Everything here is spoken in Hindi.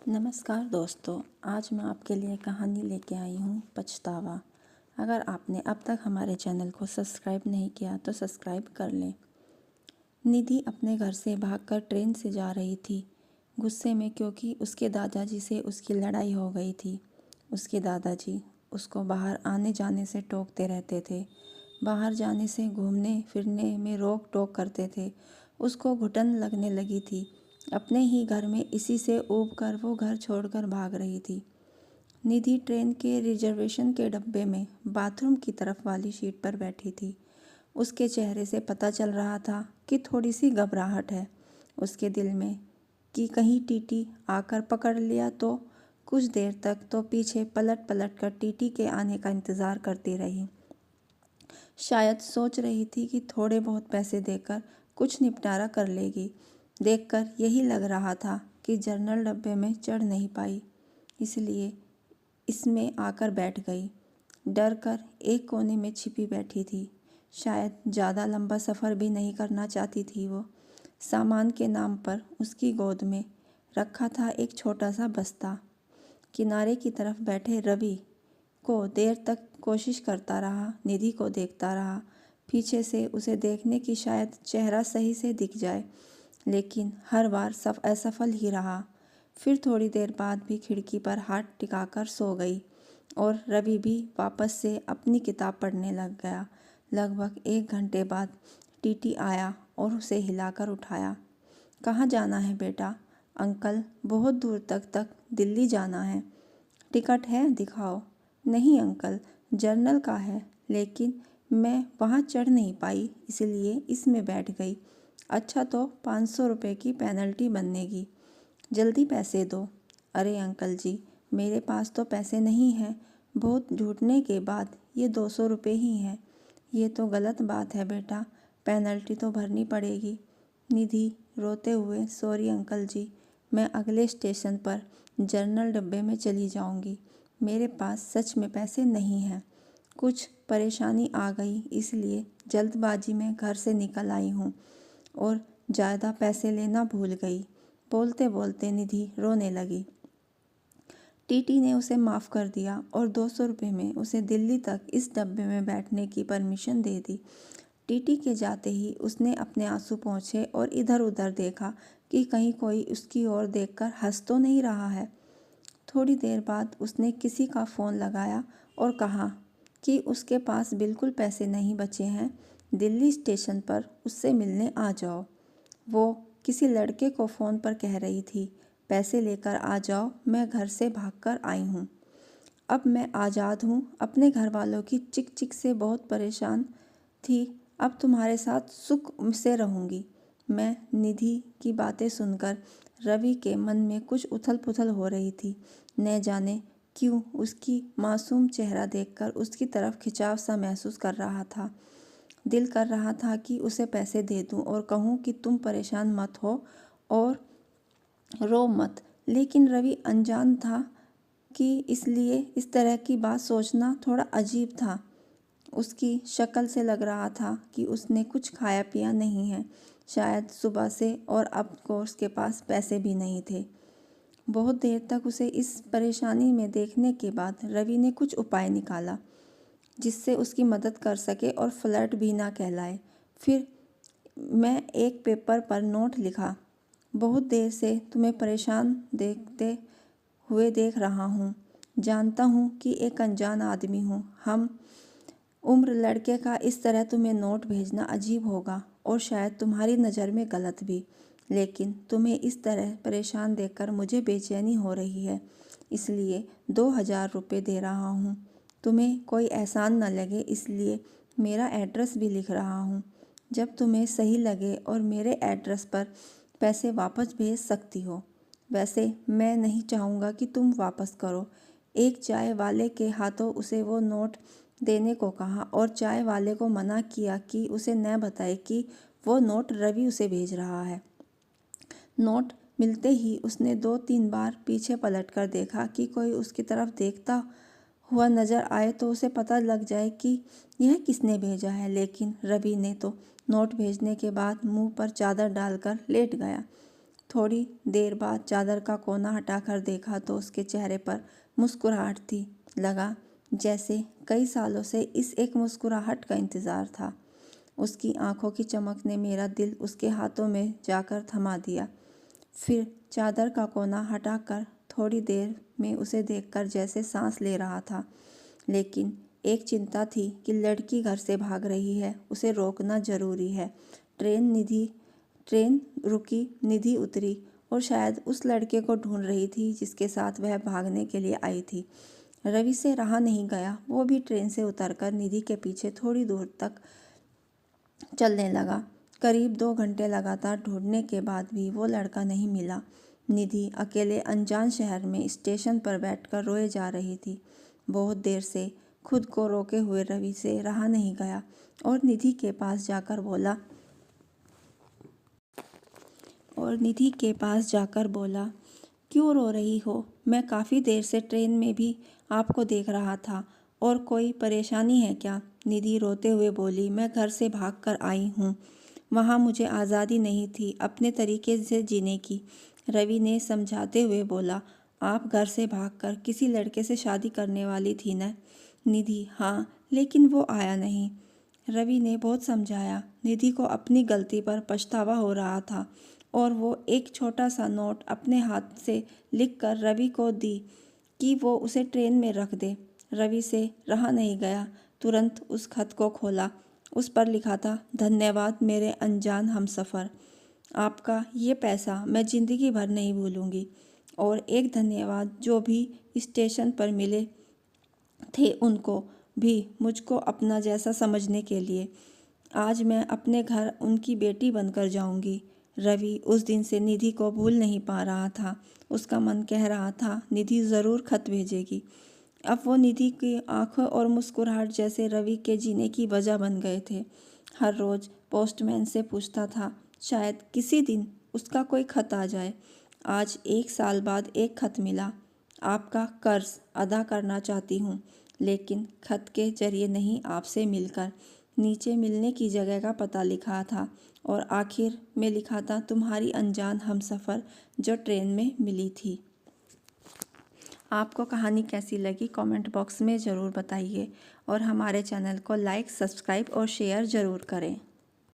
नमस्कार दोस्तों, आज मैं आपके लिए कहानी लेके आई हूँ पछतावा। अगर आपने अब तक हमारे चैनल को सब्सक्राइब नहीं किया तो सब्सक्राइब कर लें। निधि अपने घर से भागकर ट्रेन से जा रही थी, गुस्से में क्योंकि उसके दादाजी से उसकी लड़ाई हो गई थी। उसके दादाजी उसको बाहर आने जाने से टोकते रहते थे, बाहर जाने से घूमने फिरने में रोक टोक करते थे। उसको घुटन लगने लगी थी। अपने ही घर में इसी से ऊब कर वो घर छोड़कर भाग रही थी। निधि ट्रेन के रिजर्वेशन के डब्बे में बाथरूम की तरफ वाली सीट पर बैठी थी। उसके चेहरे से पता चल रहा था कि थोड़ी सी घबराहट है उसके दिल में कि कहीं टीटी आकर पकड़ लिया तो। कुछ देर तक तो पीछे पलट पलट कर टीटी के आने का इंतज़ार करती रही। शायद सोच रही थी कि थोड़े बहुत पैसे देकर कुछ निपटारा कर लेगी। देखकर यही लग रहा था कि जनरल डब्बे में चढ़ नहीं पाई, इसलिए इसमें आकर बैठ गई। डर कर एक कोने में छिपी बैठी थी। शायद ज़्यादा लंबा सफ़र भी नहीं करना चाहती थी वो। सामान के नाम पर उसकी गोद में रखा था एक छोटा सा बस्ता। किनारे की तरफ बैठे रवि को देर तक कोशिश करता रहा, निधि को देखता रहा। पीछे से उसे देखने की शायद चेहरा सही से दिख जाए, लेकिन हर बार असफल ही रहा। फिर थोड़ी देर बाद भी खिड़की पर हाथ टिकाकर सो गई और रवि भी वापस से अपनी किताब पढ़ने लग गया। लगभग 1 घंटे बाद टीटी आया और उसे हिलाकर उठाया। कहाँ जाना है बेटा? अंकल, बहुत दूर तक दिल्ली जाना है। टिकट है, दिखाओ। नहीं अंकल, जर्नल का है, लेकिन मैं वहाँ चढ़ नहीं पाई, इसलिए इसमें बैठ गई। अच्छा, तो 500 रुपये की पेनल्टी बनेगी। जल्दी पैसे दो। अरे अंकल जी, मेरे पास तो पैसे नहीं हैं। बहुत झूठने के बाद ये 200 रुपये ही हैं। ये तो गलत बात है बेटा, पेनल्टी तो भरनी पड़ेगी। निधि रोते हुए, सॉरी अंकल जी, मैं अगले स्टेशन पर जनरल डब्बे में चली जाऊंगी। मेरे पास सच में पैसे नहीं हैं। कुछ परेशानी आ गई, इसलिए जल्दबाजी में घर से निकल आई हूँ और ज़्यादा पैसे लेना भूल गई। बोलते बोलते निधि रोने लगी। टीटी ने उसे माफ़ कर दिया और 200 रुपये में उसे दिल्ली तक इस डब्बे में बैठने की परमिशन दे दी। टीटी के जाते ही उसने अपने आंसू पोंछे और इधर उधर देखा कि कहीं कोई उसकी ओर देखकर हंस तो नहीं रहा है। थोड़ी देर बाद उसने किसी का फ़ोन लगाया और कहा कि उसके पास बिल्कुल पैसे नहीं बचे हैं, दिल्ली स्टेशन पर उससे मिलने आ जाओ। वो किसी लड़के को फ़ोन पर कह रही थी, पैसे लेकर आ जाओ, मैं घर से भागकर आई हूँ। अब मैं आज़ाद हूँ। अपने घर वालों की चिक चिक से बहुत परेशान थी। अब तुम्हारे साथ सुख से रहूँगी मैं। निधि की बातें सुनकर रवि के मन में कुछ उथल पुथल हो रही थी। न जाने क्यों उसकी मासूम चेहरा देखकर उसकी तरफ खिंचाव सा महसूस कर रहा था। दिल कर रहा था कि उसे पैसे दे दूं और कहूं कि तुम परेशान मत हो और रो मत, लेकिन रवि अनजान था कि इसलिए इस तरह की बात सोचना थोड़ा अजीब था। उसकी शक्ल से लग रहा था कि उसने कुछ खाया पिया नहीं है, शायद सुबह से, और अब को उसके पास पैसे भी नहीं थे। बहुत देर तक उसे इस परेशानी में देखने के बाद रवि ने कुछ उपाय निकाला जिससे उसकी मदद कर सके और फ्लर्ट भी ना कहलाए। फिर मैं एक पेपर पर नोट लिखा, बहुत देर से तुम्हें परेशान देखते हुए देख रहा हूँ। जानता हूँ कि एक अनजान आदमी हूँ, हम उम्र लड़के का इस तरह तुम्हें नोट भेजना अजीब होगा और शायद तुम्हारी नज़र में गलत भी, लेकिन तुम्हें इस तरह परेशान देखकर मुझे बेचैनी हो रही है, इसलिए 2000 रुपये दे रहा हूँ। तुम्हें कोई एहसान न लगे, इसलिए मेरा एड्रेस भी लिख रहा हूँ। जब तुम्हें सही लगे और मेरे एड्रेस पर पैसे वापस भेज सकती हो। वैसे मैं नहीं चाहूँगा कि तुम वापस करो। एक चाय वाले के हाथों उसे वो नोट देने को कहा और चाय वाले को मना किया कि उसे न बताए कि वो नोट रवि उसे भेज रहा है। नोट मिलते ही उसने 2-3 बार पीछे पलटकर देखा कि कोई उसकी तरफ देखता हुआ नज़र आए तो उसे पता लग जाए कि यह किसने भेजा है, लेकिन रवि ने तो नोट भेजने के बाद मुंह पर चादर डालकर लेट गया। थोड़ी देर बाद चादर का कोना हटाकर देखा तो उसके चेहरे पर मुस्कुराहट थी। लगा जैसे कई सालों से इस एक मुस्कुराहट का इंतज़ार था। उसकी आंखों की चमक ने मेरा दिल उसके हाथों में जाकर थमा दिया। फिर चादर का कोना हटाकर थोड़ी देर में उसे देखकर जैसे सांस ले रहा था। लेकिन एक चिंता थी कि लड़की घर से भाग रही है, उसे रोकना जरूरी है। ट्रेन रुकी, निधि उतरी और शायद उस लड़के को ढूंढ रही थी जिसके साथ वह भागने के लिए आई थी। रवि से रहा नहीं गया, वो भी ट्रेन से उतरकर निधि के पीछे थोड़ी दूर तक चलने लगा। करीब 2 घंटे लगातार ढूंढने के बाद भी वो लड़का नहीं मिला। निधि अकेले अनजान शहर में स्टेशन पर बैठकर रोए जा रही थी। बहुत देर से खुद को रोके हुए रवि से रहा नहीं गया और निधि के पास जाकर बोला, क्यों रो रही हो? मैं काफ़ी देर से ट्रेन में भी आपको देख रहा था। और कोई परेशानी है क्या? निधि रोते हुए बोली, मैं घर से भागकर आई हूँ। वहाँ मुझे आज़ादी नहीं थी अपने तरीके से जीने की। रवि ने समझाते हुए बोला, आप घर से भागकर किसी लड़के से शादी करने वाली थी न? निधि, हाँ, लेकिन वो आया नहीं। रवि ने बहुत समझाया। निधि को अपनी गलती पर पछतावा हो रहा था और वो एक छोटा सा नोट अपने हाथ से लिखकर रवि को दी कि वो उसे ट्रेन में रख दे। रवि से रहा नहीं गया, तुरंत उस खत को खोला। उस पर लिखा था, धन्यवाद मेरे अनजान हमसफ़र, आपका ये पैसा मैं ज़िंदगी भर नहीं भूलूंगी। और एक धन्यवाद जो भी स्टेशन पर मिले थे उनको भी मुझको अपना जैसा समझने के लिए। आज मैं अपने घर उनकी बेटी बनकर जाऊंगी। रवि उस दिन से निधि को भूल नहीं पा रहा था। उसका मन कह रहा था निधि ज़रूर खत भेजेगी। अब वो निधि की आंखों और मुस्कुराहट जैसे रवि के जीने की वजह बन गए थे। हर रोज़ पोस्टमैन से पूछता था, शायद किसी दिन उसका कोई खत आ जाए। आज 1 साल बाद एक खत मिला। आपका कर्ज अदा करना चाहती हूँ, लेकिन खत के जरिए नहीं, आपसे मिलकर। नीचे मिलने की जगह का पता लिखा था और आखिर में लिखा था, तुम्हारी अनजान हमसफ़र जो ट्रेन में मिली थी। आपको कहानी कैसी लगी कमेंट बॉक्स में ज़रूर बताइए और हमारे चैनल को लाइक, सब्सक्राइब और शेयर ज़रूर करें।